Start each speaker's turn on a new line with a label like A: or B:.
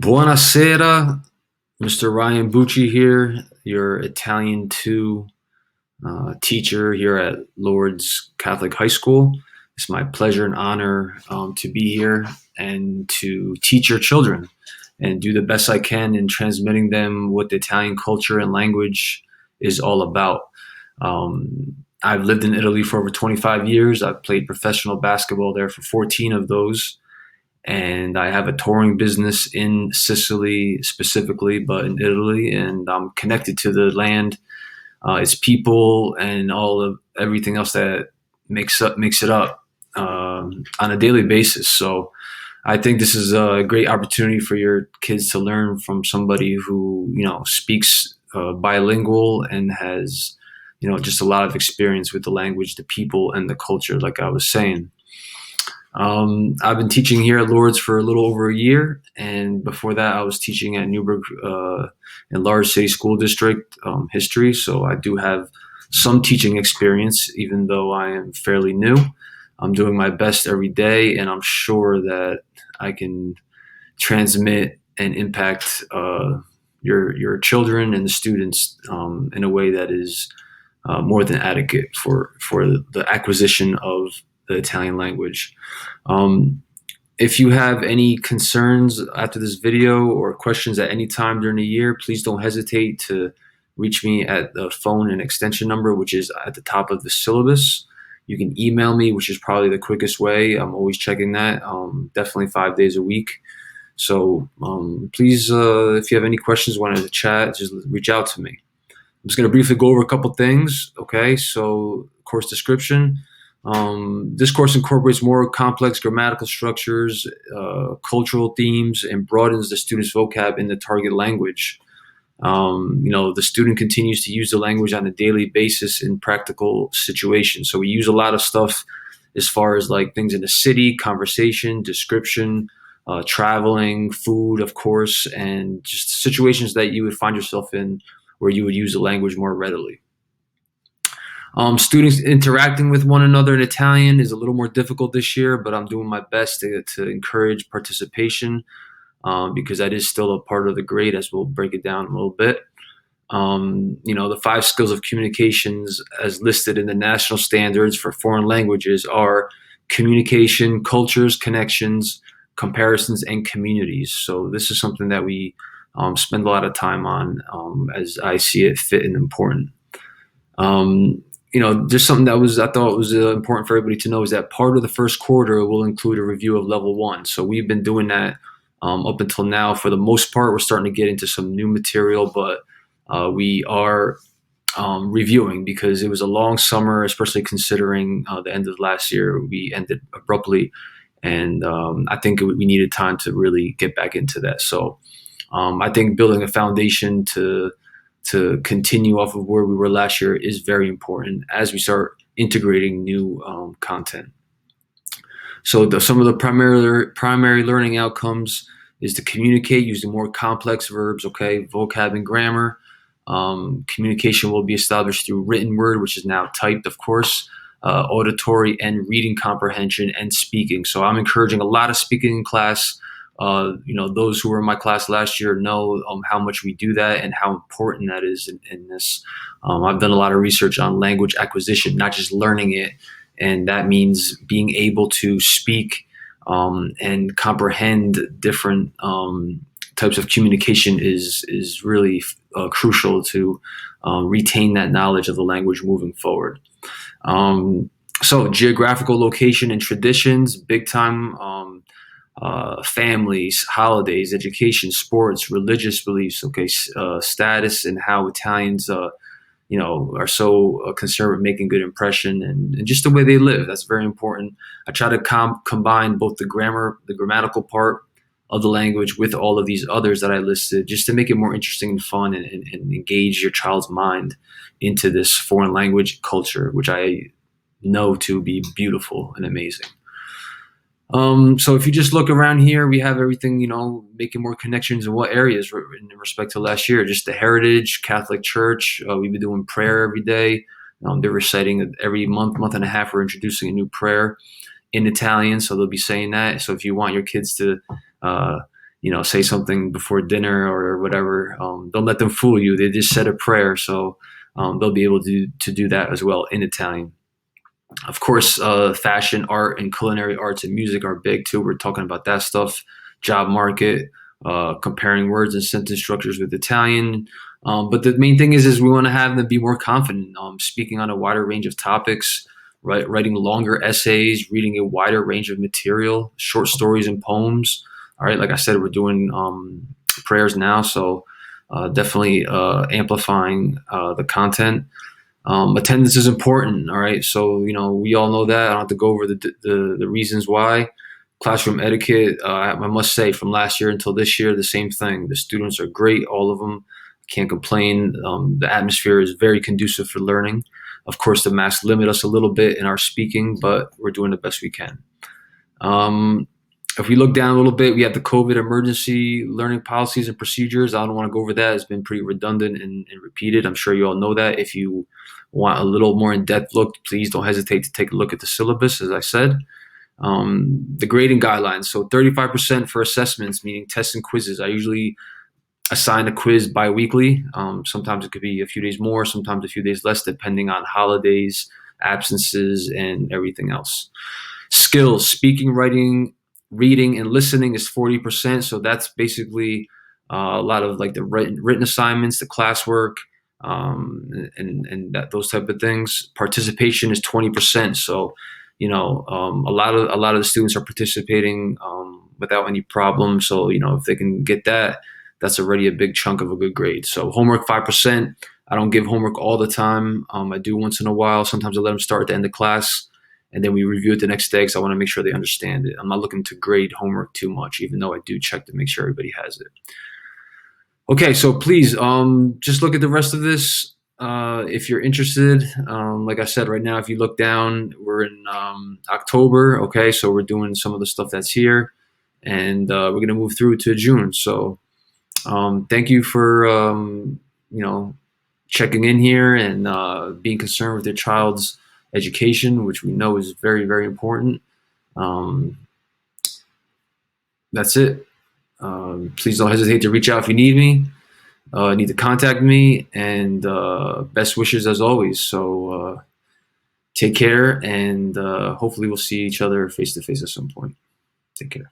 A: Buonasera, Mr. Ryan Bucci here, your Italian 2 teacher here at Lourdes Catholic High School. It's my pleasure and honor to be here and to teach your children and do the best I can in transmitting them what the Italian culture and language is all about. I've lived in Italy for over 25 years. I've played professional basketball there for 14 of those, and I have a touring business in Sicily specifically, but in Italy, and I'm connected to the land, its people, and all of everything else that makes it up on a daily basis. So I think this is a great opportunity for your kids to learn from somebody who speaks bilingual and has just a lot of experience with the language, the people, and the culture, like I was saying. I've been teaching here at Lourdes for a little over a year, and before that, I was teaching at Newburgh in Large City School District history. So I do have some teaching experience, even though I am fairly new. I'm doing my best every day, and I'm sure that I can transmit and impact your children and the students in a way that is more than adequate for the acquisition of the Italian language. If you have any concerns after this video or questions at any time during the year, please don't hesitate to reach me at the phone and extension number, which is at the top of the syllabus. You can email me, which is probably the quickest way. I'm always checking that, definitely 5 days a week. So please, if you have any questions, want to chat, just reach out to me. I'm just going to briefly go over a couple things. Okay, so course description. This course incorporates more complex grammatical structures, cultural themes, and broadens the student's vocab in the target language. The student continues to use the language on a daily basis in practical situations. So we use a lot of stuff as far as like things in the city, conversation, description, traveling, food, of course, and just situations that you would find yourself in where you would use the language more readily. Students interacting with one another in Italian is a little more difficult this year, but I'm doing my best to encourage participation because that is still a part of the grade, as we'll break it down a little bit. The 5 skills of communications as listed in the national standards for foreign languages are communication, cultures, connections, comparisons, and communities. So this is something that we spend a lot of time on as I see it fit and important. Just something that I thought was important for everybody to know is that part of the first quarter will include a review of level 1. So we've been doing that up until now. For the most part, we're starting to get into some new material, but we are reviewing because it was a long summer, especially considering the end of last year. We ended abruptly, and I think we needed time to really get back into that. So I think building a foundation to continue off of where we were last year is very important as we start integrating new content. So some of the primary learning outcomes is to communicate using more complex verbs, okay, vocab and grammar. Communication will be established through written word, which is now typed, of course, auditory and reading comprehension, and speaking. So I'm encouraging a lot of speaking in class. Those who were in my class last year know how much we do that and how important that is in this. I've done a lot of research on language acquisition, not just learning it, and that means being able to speak and comprehend different types of communication is really crucial to retain that knowledge of the language moving forward. So geographical location and traditions, big time. Families, holidays, education, sports, religious beliefs, okay, status, and how Italians, are so concerned with making good impression and just the way they live. That's very important. I try to combine both the grammatical part of the language with all of these others that I listed, just to make it more interesting and fun and engage your child's mind into this foreign language culture, which I know to be beautiful and amazing. So if you just look around here, we have everything, making more connections in what areas in respect to last year. Just the Heritage Catholic Church. We've been doing prayer every day. They're reciting every month and a half. We're introducing a new prayer in Italian, so they'll be saying that. So if you want your kids to say something before dinner or whatever. Don't let them fool you. They just said a prayer, so they'll be able to do that as well in Italian. Of course, fashion, art, and culinary arts and music are big too. We're talking about that stuff. Job market, comparing words and sentence structures with Italian. But the main thing is we want to have them be more confident, speaking on a wider range of topics, writing longer essays, reading a wider range of material, short stories and poems. All right, like I said, we're doing prayers now, so definitely amplifying the content. Attendance is important. All right, so we all know that. I don't have to go over the reasons why. Classroom etiquette. I must say, from last year until this year, the same thing. The students are great, all of them. Can't complain. The atmosphere is very conducive for learning. Of course, the masks limit us a little bit in our speaking, but we're doing the best we can. If we look down a little bit, we have the COVID emergency learning policies and procedures. I don't want to go over that. It's been pretty redundant and repeated. I'm sure you all know that. If you want a little more in-depth look, please don't hesitate to take a look at the syllabus, as I said. The grading guidelines. So 35% for assessments, meaning tests and quizzes. I usually assign a quiz bi-weekly. Sometimes it could be a few days more, sometimes a few days less, depending on holidays, absences, and everything else. Skills, speaking, writing, reading, and listening is 40%. So that's basically a lot of like the written assignments, the classwork, and those type of things. Participation is 20%. So a lot of the students are participating without any problem. So if they can get that, that's already a big chunk of a good grade. So homework 5%. I don't give homework all the time. I do once in a while. Sometimes I let them start at the end of class, and then we review it the next day because I want to make sure they understand it. I'm not looking to grade homework too much, even though I do check to make sure everybody has it. Okay, so please just look at the rest of this if you're interested. Like I said, right now, if you look down, we're in October. Okay, so we're doing some of the stuff that's here, and we're going to move through to June. So thank you for checking in here and being concerned with your child's education, which we know is very, very important. That's it. Please don't hesitate to reach out if you need me, need to contact me, and best wishes as always. So take care, and hopefully we'll see each other face to face at some point. Take care.